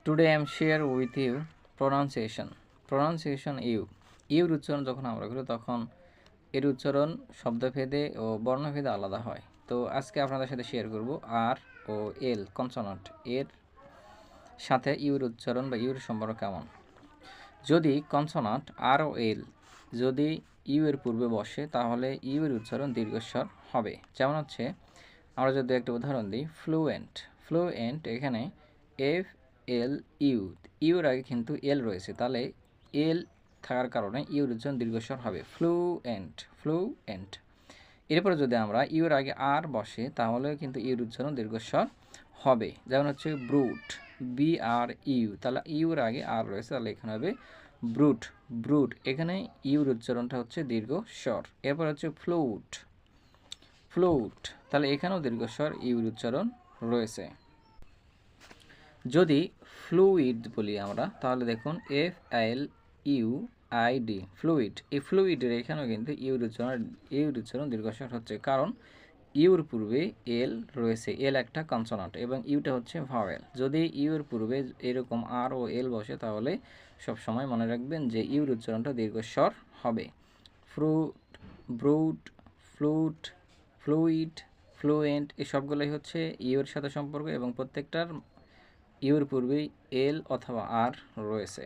Today I am share with you pronunciation your উচ্চারণ যখন আমরা করি তখন এর উচ্চারণ শব্দভেদে ও বর্ণভেদে আলাদা হয়। তো আজকে আপনাদের সাথে শেয়ার করব আর ও এল কনসোনান্ট এর সাথে ইউর উচ্চারণ বা ইউর সম্পর্ক কেমন। যদি কনসোনান্ট আর ও এল যদি ইউ এর পূর্বে বসে তাহলে ইউ এর উচ্চারণ দীর্ঘস্বর হবে। যেমন হচ্ছে আমরা যদি একটা উদাহরণ দিই, ফ্লুয়েন্ট এখানে এফ এল ইউর আগে কিন্তু এল রয়েছে, তাহলে এল থাকার কারণে ইউর উচ্চারণ দীর্ঘস্বর হবে ফ্লুয়েন্ট। এরপরে যদি আমরা ইউর আগে আর বসে তাহলে কিন্তু ইউর উচ্চারণ দীর্ঘস্বর হবে। যেমন হচ্ছে BRU, তাহলে ইউর আগে আর রয়েছে, তাহলে এখানে হবে ব্রুট। এখানে ইউর উচ্চারণটা হচ্ছে দীর্ঘস্বর। এরপর হচ্ছে ফ্লুট, তাহলে এখানেও দীর্ঘস্বর ইউর উচ্চারণ রয়েছে। যদি ফ্লুইড বলি আমরা তাহলে দেখুন FLUID ফ্লুইড, এই ফ্লুইডের এখানেও কিন্তু ইউর উচ্চারণ দীর্ঘস্বর হচ্ছে, কারণ ইউর পূর্বে এল রয়েছে, এল একটা কনসোনান্ট এবং ইউটা হচ্ছে ভাওয়েল। যদি ইউর পূর্বে এরকম আর ও এল বসে তাহলে সবসময় মনে রাখবেন যে ইউর উচ্চারণটা দীর্ঘস্বর হবে। ব্রুট, ফ্লুইড, ফ্লুয়েন্ট, এই সবগুলোই হচ্ছে ইউর সাথে সম্পর্ক এবং প্রত্যেকটার ইউর পূর্বেই এল অথবা আর রয়েছে।